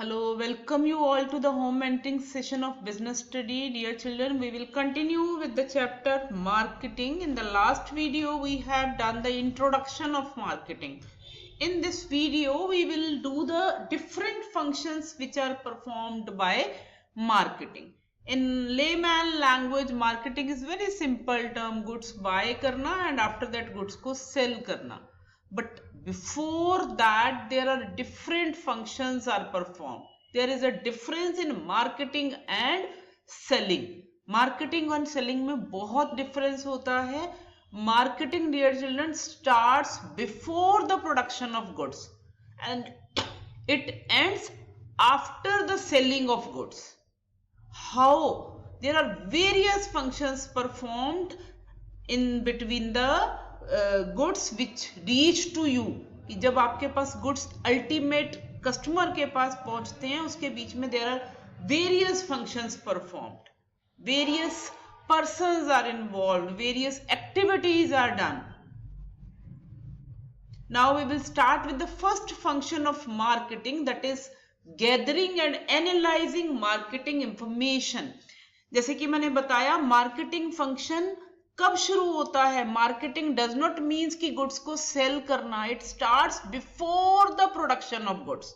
Hello, welcome you all to the home mentoring session of business study. Dear children, we will continue with the chapter marketing. In the last video, we have done the introduction of marketing. In this video, we will do the different functions which are performed by marketing. In layman language, marketing is very simple term, goods buy karna and after that goods ko sell karna. But before that, there are different functions are performed. There is a difference in marketing and selling. Marketing and selling में बहुत difference होता है. Marketing, dear children, starts before the production of goods and it ends after the selling of goods. How? There are various functions performed in between the goods which reach to you कि जब आपके पास goods ultimate customer के पास पहुंचते हैं उसके बीच में there are various functions performed, various persons are involved, various activities are done. Now we will start with the first function of marketing, that is gathering and analyzing marketing information. जैसे कि मैंने बताया, मार्केटिंग फंक्शन कब शुरू होता है. Marketing does not means कि goods को सेल करना. It starts before the production of goods.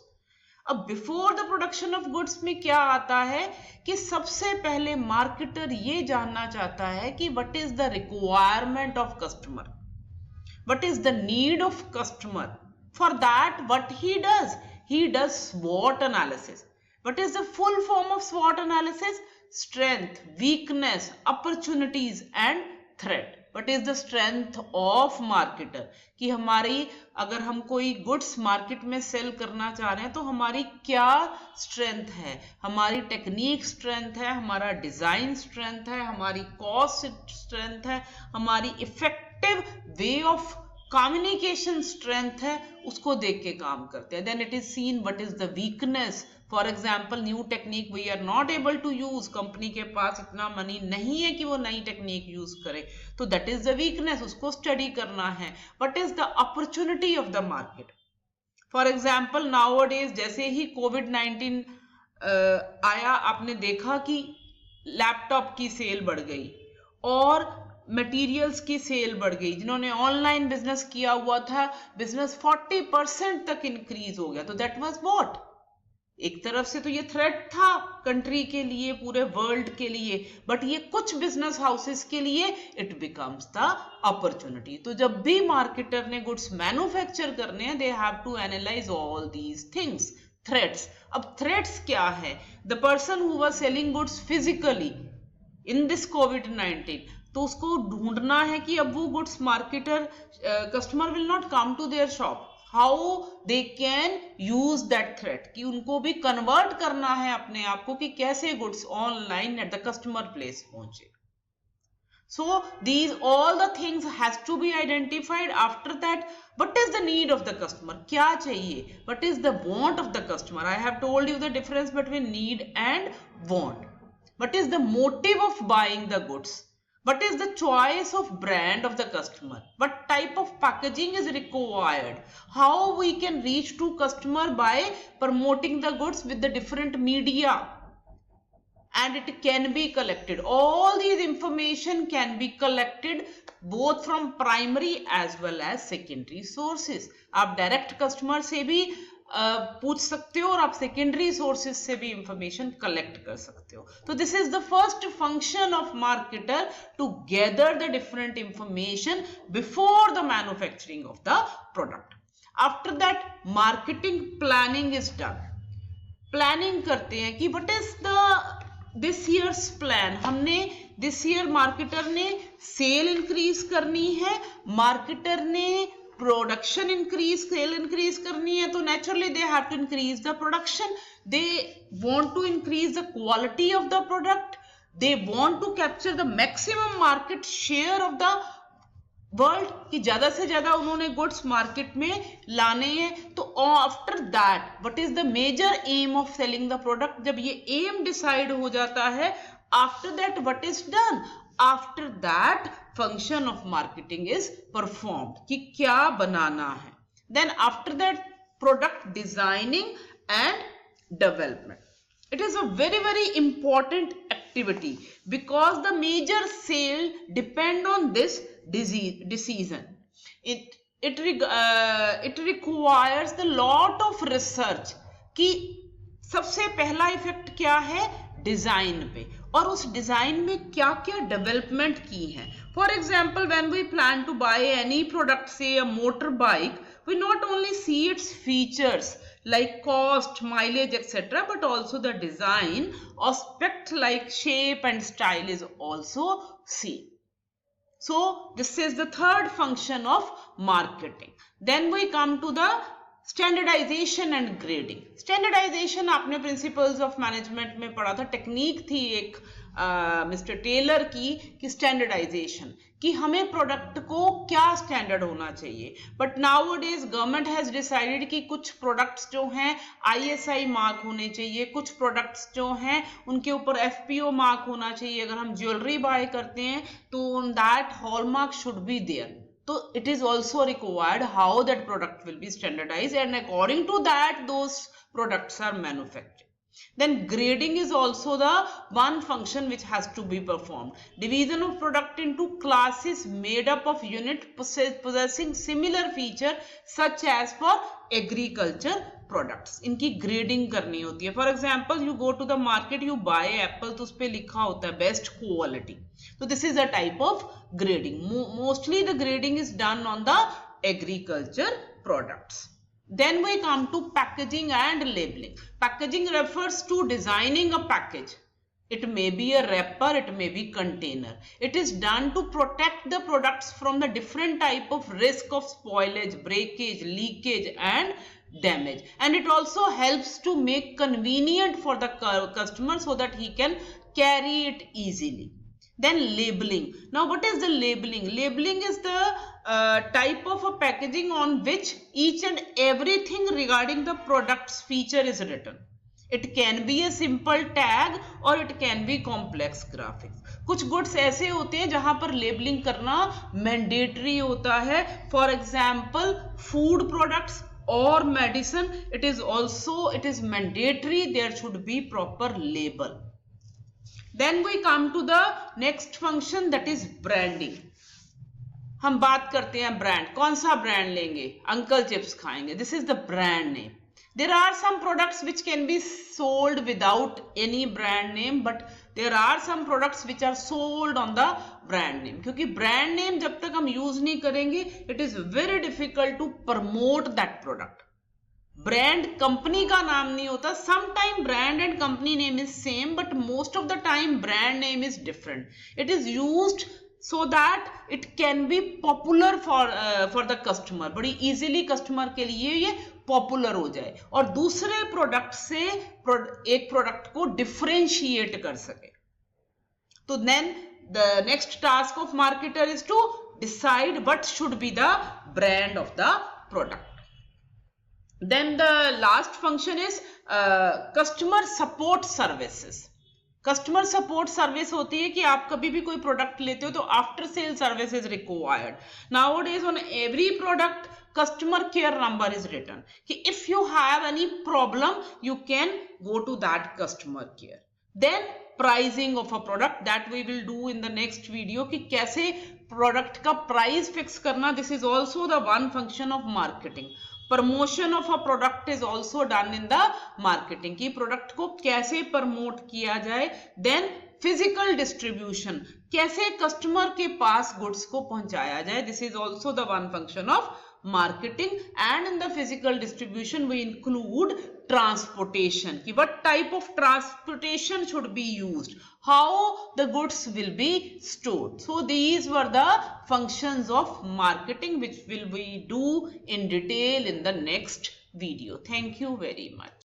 अब before the production of goods में क्या आता है कि सबसे पहले मार्केटर ये जानना चाहता है कि what is the requirement of customer, what is the need of customer. For that what he does SWOT analysis. What is the full form of SWOT analysis? Strength, weakness, opportunities and threat. What is the strength of marketer कि हमारी, अगर हम कोई goods market में cell करना चाह रहे हैं तो हमारी क्या स्ट्रेंथ है. हमारी टेक्निक स्ट्रेंथ है, हमारा डिजाइन स्ट्रेंथ है, हमारी कॉस्ट स्ट्रेंथ है, हमारी effective way of communication strength है. उसको देख के काम करते हैं. Then it is seen what is the weakness. For example, new technique we are not able to use, company के पास इतना मनी नहीं है कि वो नई टेक्निक यूज करे, तो दैट इज द वीकनेस, उसको स्टडी करना है. What is the opportunity of the market. For example, nowadays जैसे ही कोविड-19 आया, आपने देखा कि लैपटॉप की सेल बढ़ गई और मटेरियल्स की सेल बढ़ गई. जिन्होंने ऑनलाइन बिजनेस किया हुआ था, बिजनेस 40% तक इंक्रीज हो गया. तो दैट वाज व्हाट, एक तरफ से तो ये थ्रेट था कंट्री के लिए, पूरे वर्ल्ड के लिए, बट ये कुछ बिजनेस हाउसेस के लिए इट बिकम्स द अपॉर्चुनिटी. तो जब भी मार्केटर ने गुड्स मैन्युफैक्चर करने हैं, they have to analyse all these things. Threats. अब थ्रेट्स क्या है? The person who was selling goods physically in this कोविड-19, तो उसको ढूंढना है कि अब वो goods marketer, customer will not come to their shop. How they can use that threat, कि उनको भी कन्वर्ट करना है अपने आप को कि कैसे goods online at the customer place पहुंचे. So these all the things has to be identified. After that, what is the need of the customer, क्या चाहिए, what is the want of the customer. I have told you the difference between need and want. What is the motive of buying the goods. What is the choice of brand of the customer? What type of packaging is required? How we can reach to customer by promoting the goods with the different media? And it can be collected. All these information can be collected both from primary as well as secondary sources. आप direct customer से भी पूछ सकते हो और आप secondary sources से भी इंफॉर्मेशन कलेक्ट कर सकते हो. तो this is the first function of marketer, to gather the different information before the manufacturing of the product. After that, marketing planning is done. Planning करते हैं कि what is the this year's plan. हमने this year marketer ने sale increase करनी है, marketer ने production increase, cell increase करनी है, तो naturally they have to increase the production. They want to increase the quality of the product. They want to capture the maximum market share of the world, कि ज्यादा से ज्यादा उन्होंने goods market में लाने हैं. तो after that, what is the major aim of selling the product. जब ये एम डिसाइड हो जाता है, after that what is done, after that function of marketing is performed, कि क्या बनाना है. Then after that, product designing and development. It is a very important activity because the major sale depend on this decision. It requires the lot of research कि सबसे पहला effect क्या है design पे, और उस डिजाइन में क्या क्या डेवलपमेंट की है. For example when we plan to buy any product, say a motor bike, we not only see its features like cost, mileage, etc., but also the design aspect like shape and style is also seen. So this is the third function of marketing. Then we come to the standardization and grading. Standardization आपने principles of management में पढ़ा था, technique थी एक mister Taylor की कि standardisation, कि हमें प्रोडक्ट को क्या स्टैंडर्ड होना चाहिए. But nowadays government has decided कि कुछ प्रोडक्ट्स जो हैं ISI मार्क होने चाहिए, कुछ प्रोडक्ट्स जो हैं उनके ऊपर FPO मार्क होना चाहिए. अगर हम ज्वेलरी बाय करते हैं तो that hallmark should be there. So it is also required how that product will be standardized, and according to that those products are manufactured. Then grading is also the one function which has to be performed. Division of product into classes made up of unit possessing similar feature such as for agriculture products. इनकी grading करनी होती है. For example, you go to the market, you buy apple, तो उस पे लिखा होता है best quality. So this is a type of grading. Mostly the grading is done on the agriculture products. Then we come to packaging and labeling. Packaging refers to designing a package. It may be a wrapper, it may be container. It is done to protect the products from the different type of risk of spoilage, breakage, leakage and damage. And it also helps to make convenient for the customer so that he can carry it easily. Then labeling. Now what is the labeling? Labeling is the type of a packaging on which each and everything regarding the product's feature is written. It can be a simple tag or it can be complex graphics. कुछ goods ऐसे होते हैं जहां पर labelling करना mandatory होता है. For example food products or medicine, it is mandatory there should be proper label. Then we come to the next function, that is branding. हम बात करते हैं ब्रांड, कौन सा ब्रांड लेंगे, अंकल चिप्स खाएंगे, this is the brand name. There are some products which can be sold without any brand name, but there are some products which are sold on the brand name. क्योंकि brand name जब तक हम use नहीं करेंगे, it is very difficult to promote that product. Brand company का नाम नहीं होता. Sometime brand and company name is same, but most of the time brand name is different. It is used so that it can be popular for the customer. बड़ी easily customer के लिए ये popular हो जाए और दूसरे product से एक प्रोडक्ट को डिफरेंशिएट कर सके. तो then the next task of marketer is to decide what should be the brand of the product. Then the last function is customer support services. Customer support service होती है कि आप कभी भी कोई प्रोडक्ट लेते हो तो after sale service is required. Nowadays on every product customer care number is written कि if you have any problem you can go to that customer care. Then pricing of a product, that we will do in the next video कि कैसे product का price fix करना. This is also the one function of marketing. Promotion of a product is also done in the marketing, की product को कैसे promote किया जाए. Then physical distribution, कैसे कस्टमर के पास गुड्स को पहुंचाया जाए. This is also the one function of marketing. And in the physical distribution we include transportation, ki what type of transportation should be used, how the goods will be stored. So these were the functions of marketing which will we do in detail in the next video. Thank you very much.